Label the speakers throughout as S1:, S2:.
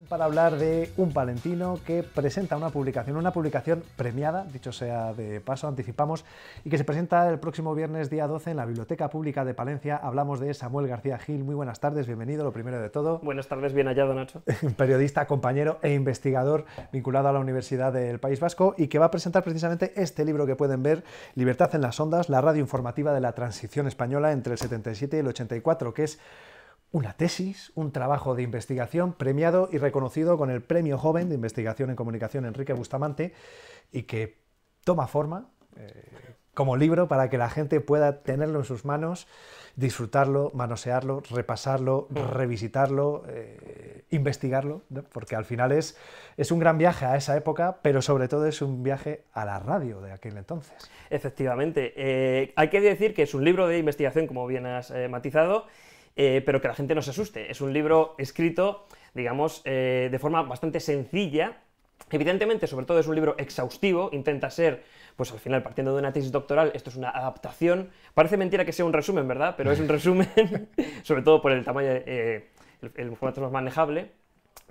S1: para hablar de un palentino que presenta una publicación premiada, dicho sea de paso, anticipamos, y que se presenta el próximo viernes día 12 en la Biblioteca Pública de Palencia. Hablamos de Samuel García Gil. Muy buenas tardes, bienvenido, lo primero de todo.
S2: Buenas tardes, bien hallado, Nacho.
S1: Periodista, compañero e investigador vinculado a la Universidad del País Vasco y que va a presentar precisamente este libro que pueden ver, Libertad en las ondas, la radio informativa de la transición española entre el 77 y el 84, que es una tesis, un trabajo de investigación premiado y reconocido con el Premio Joven de Investigación en Comunicación Enrique Bustamante y que toma forma como libro para que la gente pueda tenerlo en sus manos, disfrutarlo, manosearlo, repasarlo, revisitarlo, investigarlo, ¿no? Porque al final es un gran viaje a esa época, pero sobre todo es un viaje a la radio de aquel entonces.
S2: Efectivamente. Hay que decir que es un libro de investigación, como bien has matizado, pero que la gente no se asuste. Es un libro escrito, digamos, de forma bastante sencilla. Evidentemente, sobre todo es un libro exhaustivo, intenta ser, pues al final, partiendo de una tesis doctoral, esto es una adaptación. Parece mentira que sea un resumen, ¿verdad? Pero es un resumen, sobre todo por el tamaño, el formato más manejable,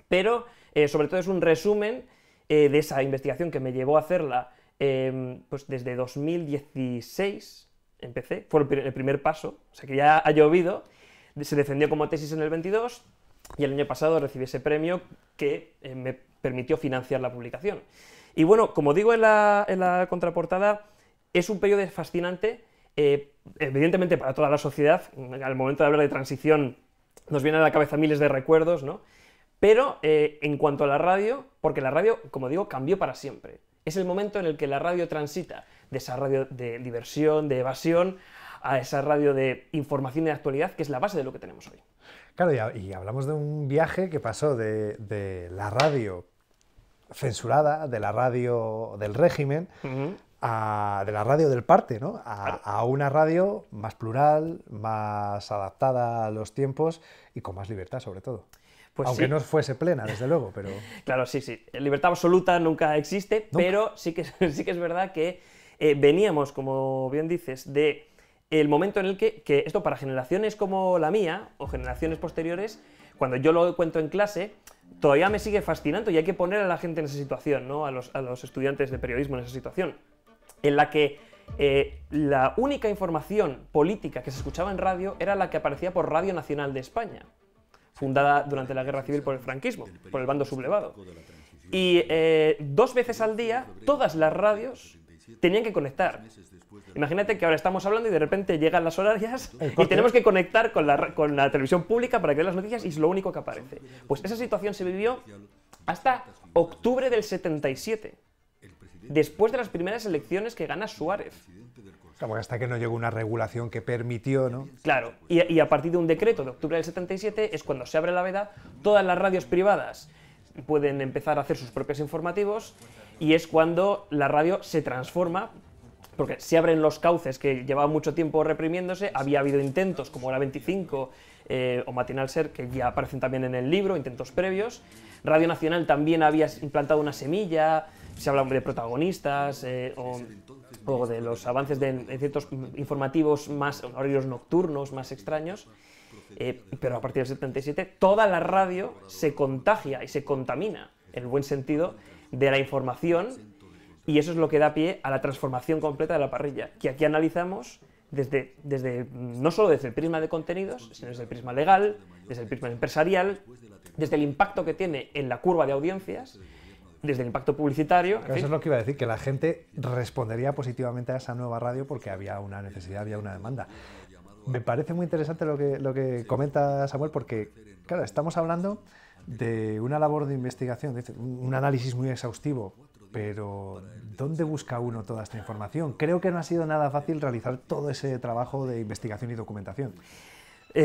S2: pero sobre todo es un resumen de esa investigación que me llevó a hacerla pues desde 2016, empecé, fue el primer paso, o sea que ya ha llovido. Se defendió como tesis en el 22 y el año pasado recibí ese premio que me permitió financiar la publicación. Y bueno, como digo en la contraportada, es un periodo fascinante, evidentemente para toda la sociedad. Al momento de hablar de transición nos vienen a la cabeza miles de recuerdos, ¿no? Pero en cuanto a la radio, porque la radio, como digo, cambió para siempre. Es el momento en el que la radio transita de esa radio de diversión, de evasión, a esa radio de información y de actualidad, que es la base de lo que tenemos hoy.
S1: Claro, y hablamos de un viaje que pasó de la radio censurada, de la radio del régimen, de la radio del parte, ¿no? A una radio más plural, más adaptada a los tiempos y con más libertad, sobre todo. Pues aunque sí, no fuese plena, desde luego, pero...
S2: Claro, sí, sí. Libertad absoluta nunca existe, ¿nunca? Pero sí que es verdad que veníamos, como bien dices, de el momento en el que esto para generaciones como la mía, o generaciones posteriores, cuando yo lo cuento en clase, todavía me sigue fascinando y hay que poner a la gente en esa situación, ¿no? A los estudiantes de periodismo en esa situación, en la que la única información política que se escuchaba en radio era la que aparecía por Radio Nacional de España, fundada durante la Guerra Civil por el franquismo, por el bando sublevado. Y 2 veces al día, todas las radios tenían que conectar. Imagínate que ahora estamos hablando y de repente llegan las horarias y tenemos que conectar con la televisión pública para que vean las noticias y es lo único que aparece. Pues esa situación se vivió hasta octubre del 77, después de las primeras elecciones que gana Suárez.
S1: Claro, hasta que no llegó una regulación que permitió, ¿no?
S2: Claro, y a partir de un decreto de octubre del 77 es cuando se abre la veda, todas las radios privadas pueden empezar a hacer sus propios informativos y es cuando la radio se transforma, porque se abren los cauces que llevaban mucho tiempo reprimiéndose. Había habido intentos como la 25 o Matinal Ser, que ya aparecen también en el libro, intentos previos. Radio Nacional también había implantado una semilla, se habla de protagonistas o de los avances de ciertos informativos más horarios nocturnos, más extraños. Pero a partir del 77 toda la radio se contagia y se contamina, en el buen sentido, de la información, y eso es lo que da pie a la transformación completa de la parrilla, que aquí analizamos no solo desde el prisma de contenidos, sino desde el prisma legal, desde el prisma empresarial, desde el impacto que tiene en la curva de audiencias, desde el impacto publicitario.
S1: Eso es lo que iba a decir, que la gente respondería positivamente a esa nueva radio porque había una necesidad, había una demanda. Me parece muy interesante lo que comenta Samuel, porque, claro, estamos hablando de una labor de investigación, un análisis muy exhaustivo, pero ¿dónde busca uno toda esta información? Creo que no ha sido nada fácil realizar todo ese trabajo de investigación y documentación.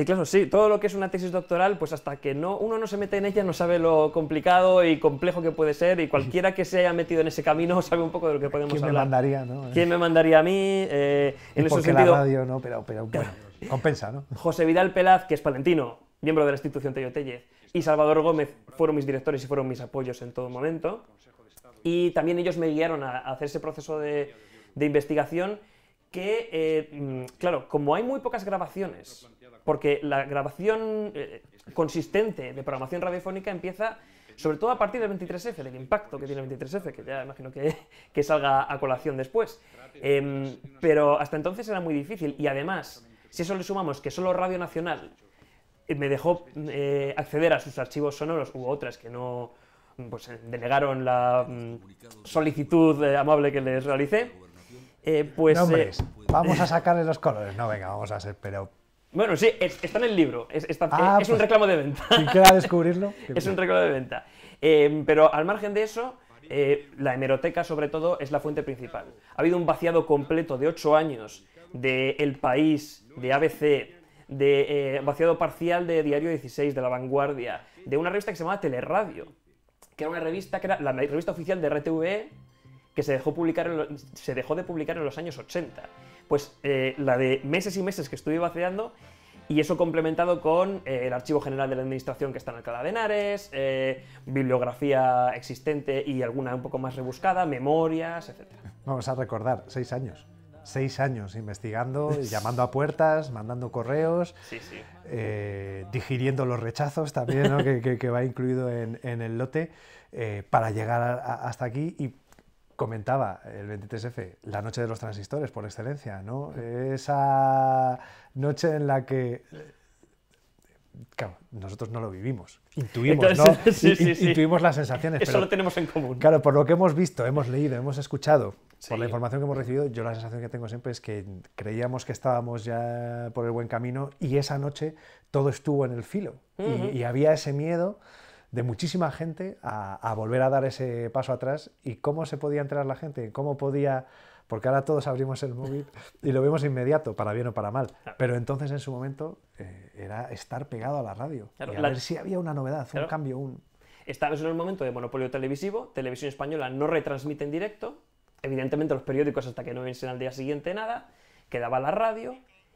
S2: Claro, sí, todo lo que es una tesis doctoral, pues hasta que uno no se mete en ella no sabe lo complicado y complejo que puede ser, y cualquiera que se haya metido en ese camino sabe un poco de lo que podemos hablar.
S1: ¿Quién me mandaría, no?
S2: ¿Quién me mandaría a mí? En ese sentido,
S1: la radio, no, pero bueno, compensa, ¿no?
S2: José Vidal Pelaz, que es palentino, miembro de la institución Tello Tellez, y Salvador Gómez fueron mis directores y fueron mis apoyos en todo momento. Y también ellos me guiaron a hacer ese proceso de investigación que, claro, como hay muy pocas grabaciones, porque la grabación consistente de programación radiofónica empieza sobre todo a partir del 23F, del impacto que tiene el 23F, que ya imagino que salga a colación después. Pero hasta entonces era muy difícil, y además, si eso le sumamos que solo Radio Nacional me dejó acceder a sus archivos sonoros, u otras que no, pues denegaron la solicitud amable que les realicé, pues...
S1: No, hombre, vamos a sacarle los colores. No, venga, vamos a ser, pero...
S2: Bueno, sí, está en el libro, es
S1: pues,
S2: un reclamo de venta.
S1: ¿Quién quiera descubrirlo?
S2: Es un reclamo de venta. Pero al margen de eso, la hemeroteca, sobre todo, es la fuente principal. Ha habido un vaciado completo de 8 años de El País, de ABC, de vaciado parcial de Diario 16, de La Vanguardia, de una revista que se llamaba Teleradio, que era una revista que era la revista oficial de RTVE, que se dejó de publicar en los años 80. Pues la de meses y meses que estuve vaciando, y eso complementado con el Archivo General de la Administración, que está en Alcalá de Henares, bibliografía existente y alguna un poco más rebuscada, memorias, etc.
S1: Vamos a recordar, 6 años. 6 años investigando, llamando a puertas, mandando correos,
S2: sí, sí.
S1: Digiriendo los rechazos también, ¿no? que va incluido en el lote, para llegar hasta aquí. Y comentaba el 23F, la noche de los transistores por excelencia, ¿no? Esa noche en la que... Claro, nosotros no lo vivimos, intuimos,
S2: entonces,
S1: ¿no?
S2: Sí.
S1: Intuimos las sensaciones.
S2: Eso
S1: pero,
S2: lo tenemos en común.
S1: Claro, por lo que hemos visto, hemos leído, hemos escuchado,
S2: Sí.
S1: por la información que hemos recibido, yo la sensación que tengo siempre es que creíamos que estábamos ya por el buen camino, y esa noche todo estuvo en el filo. Y había ese miedo de muchísima gente a volver a dar ese paso atrás. ¿Y cómo se podía enterar la gente? ¿Cómo podía...? Porque ahora todos abrimos el móvil y lo vemos inmediato, para bien o para mal.
S2: Claro.
S1: Pero entonces, en su momento, era estar pegado a la radio.
S2: Claro,
S1: y a ver si había una novedad,
S2: claro.
S1: un cambio,
S2: Estábamos en el momento de monopolio televisivo, Televisión Española no retransmite en directo, evidentemente los periódicos hasta que no viesen al día siguiente nada, quedaba la radio,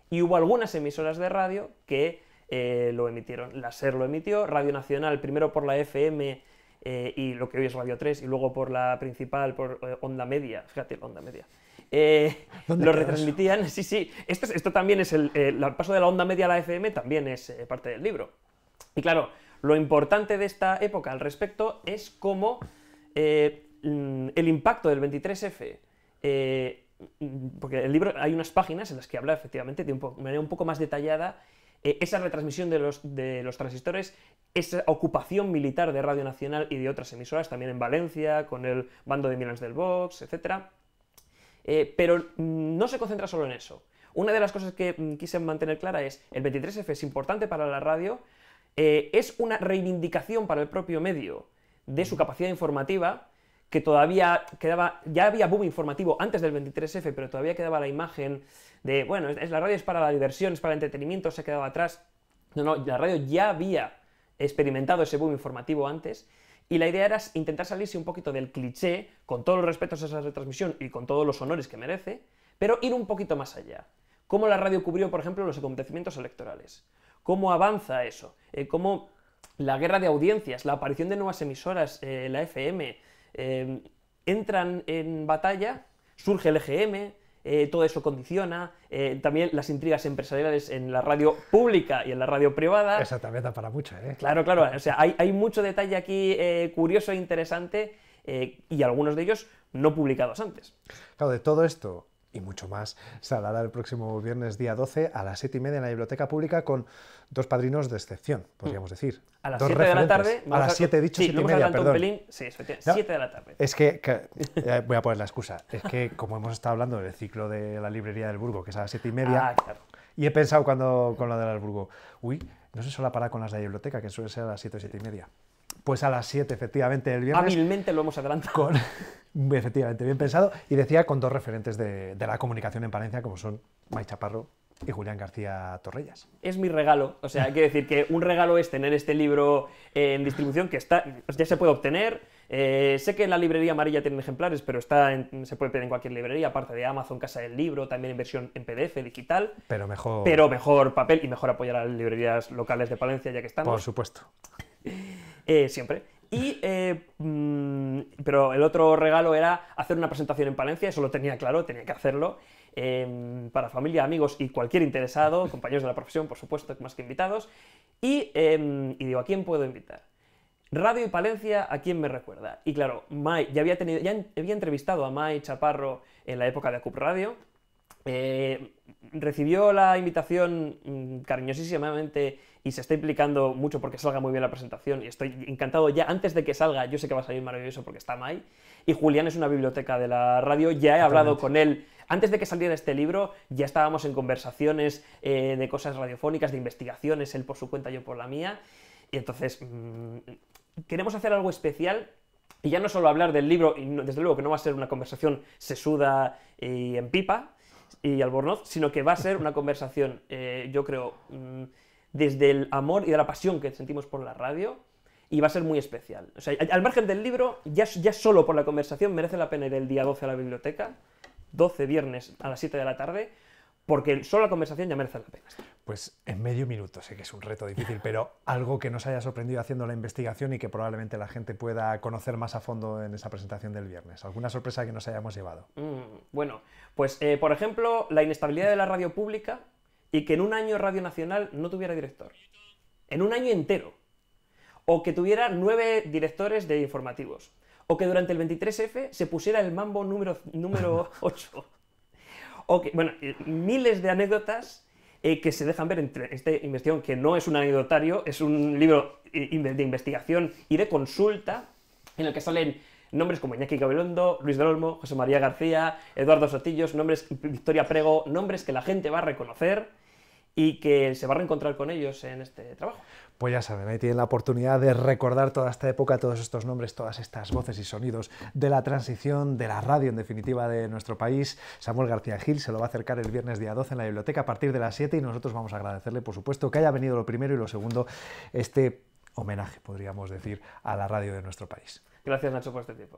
S2: y hubo algunas emisoras de radio que lo emitieron. La SER lo emitió, Radio Nacional primero por la FM, y lo que hoy es Radio 3, y luego por la principal, por Onda Media, fíjate, Onda Media. Lo retransmitían, eso? Sí. Esto también es el paso de la Onda Media a la FM, también es parte del libro. Y claro, lo importante de esta época al respecto es cómo el impacto del 23F, porque el libro hay unas páginas en las que habla efectivamente de manera un poco más detallada esa retransmisión de los transistores, esa ocupación militar de Radio Nacional y de otras emisoras, también en Valencia, con el bando de Milans del Vox, etc. Pero no se concentra solo en eso. Una de las cosas que quise mantener clara es, el 23F es importante para la radio, es una reivindicación para el propio medio de su capacidad informativa, que todavía quedaba, ya había boom informativo antes del 23F, pero todavía quedaba la imagen de, bueno, la radio es para la diversión, es para el entretenimiento, se quedaba atrás. No, la radio ya había experimentado ese boom informativo antes, y la idea era intentar salirse un poquito del cliché, con todos los respetos a esa retransmisión y con todos los honores que merece, pero ir un poquito más allá. Cómo la radio cubrió, por ejemplo, los acontecimientos electorales. Cómo avanza eso. Cómo la guerra de audiencias, la aparición de nuevas emisoras, la FM, entran en batalla, surge el EGM, todo eso condiciona, también las intrigas empresariales en la radio pública y en la radio privada.
S1: Eso también da para mucho, ¿eh?
S2: Claro, o sea, hay mucho detalle aquí curioso e interesante, y algunos de ellos no publicados antes.
S1: Claro, de todo esto y mucho más se hablará el próximo viernes, día 12, a las 7:30 en la Biblioteca Pública, con dos padrinos de excepción, podríamos decir.
S2: A las
S1: dos
S2: 7 de la tarde...
S1: A las 7, he dicho,
S2: sí,
S1: 7:30, perdón.
S2: Un pelín, sí, 7 de la tarde.
S1: Es que voy a poner la excusa. Es que, como hemos estado hablando del ciclo de la librería del Burgo, que es a las 7:30,
S2: claro.
S1: Y he pensado con la del Burgo, no se suele parar con las de la biblioteca, que suele ser a las 7 o 7:30. Pues a las 7, efectivamente, el viernes.
S2: Hábilmente lo hemos adelantado.
S1: Efectivamente, bien pensado. Y decía con dos referentes de la comunicación en Palencia, como son Mai Chaparro y Julián García Torrellas.
S2: Es mi regalo. O sea, hay que decir que un regalo es tener este libro en distribución, que ya se puede obtener. Sé que en la librería amarilla tienen ejemplares, pero se puede pedir en cualquier librería, aparte de Amazon, Casa del Libro, también en versión en PDF, digital.
S1: Pero
S2: mejor papel, y mejor apoyar a las librerías locales de Palencia, ya que estamos.
S1: Por supuesto.
S2: Siempre. Pero el otro regalo era hacer una presentación en Palencia, eso lo tenía claro, tenía que hacerlo, para familia, amigos y cualquier interesado, compañeros de la profesión, por supuesto, más que invitados. Y digo, ¿a quién puedo invitar? Radio y Palencia, ¿a quién me recuerda? Y claro, ya había entrevistado a Mai Chaparro en la época de ACUP Radio. Recibió la invitación cariñosísimamente y se está implicando mucho porque salga muy bien la presentación y estoy encantado ya, antes de que salga, yo sé que va a salir maravilloso porque está Mai, y Julián es una biblioteca de la radio, ya he hablado con él, antes de que saliera este libro, ya estábamos en conversaciones de cosas radiofónicas, de investigaciones, él por su cuenta, yo por la mía, y entonces queremos hacer algo especial. Y ya no solo hablar del libro, y desde luego que no va a ser una conversación sesuda y en pipa, y albornoz, sino que va a ser una conversación, yo creo, desde el amor y de la pasión que sentimos por la radio, y va a ser muy especial. O sea, al margen del libro, ya solo por la conversación merece la pena ir el día 12 a la biblioteca, 12 viernes a las 7 de la tarde, porque solo la conversación ya merece la pena.
S1: Pues en medio minuto, sé que es un reto difícil, pero algo que nos haya sorprendido haciendo la investigación y que probablemente la gente pueda conocer más a fondo en esa presentación del viernes. ¿Alguna sorpresa que nos hayamos llevado?
S2: Bueno, pues por ejemplo, la inestabilidad de la radio pública y que en un año Radio Nacional no tuviera director. En un año entero. O que tuviera 9 directores de informativos. O que durante el 23F se pusiera el mambo número 8. O que, bueno, miles de anécdotas que se dejan ver entre esta investigación, que no es un anecdotario, es un libro de investigación y de consulta, en el que salen nombres como Iñaki Gabilondo, Luis del Olmo, José María García, Eduardo Sotillos, nombres, Victoria Prego, nombres que la gente va a reconocer y que se va a reencontrar con ellos en este trabajo.
S1: Pues ya saben, ahí tienen la oportunidad de recordar toda esta época, todos estos nombres, todas estas voces y sonidos de la transición, de la radio en definitiva de nuestro país. Samuel García Gil se lo va a acercar el viernes día 12 en la biblioteca a partir de las 7 y nosotros vamos a agradecerle, por supuesto, que haya venido lo primero y lo segundo, este homenaje, podríamos decir, a la radio de nuestro país.
S2: Gracias, Nacho, por este tiempo.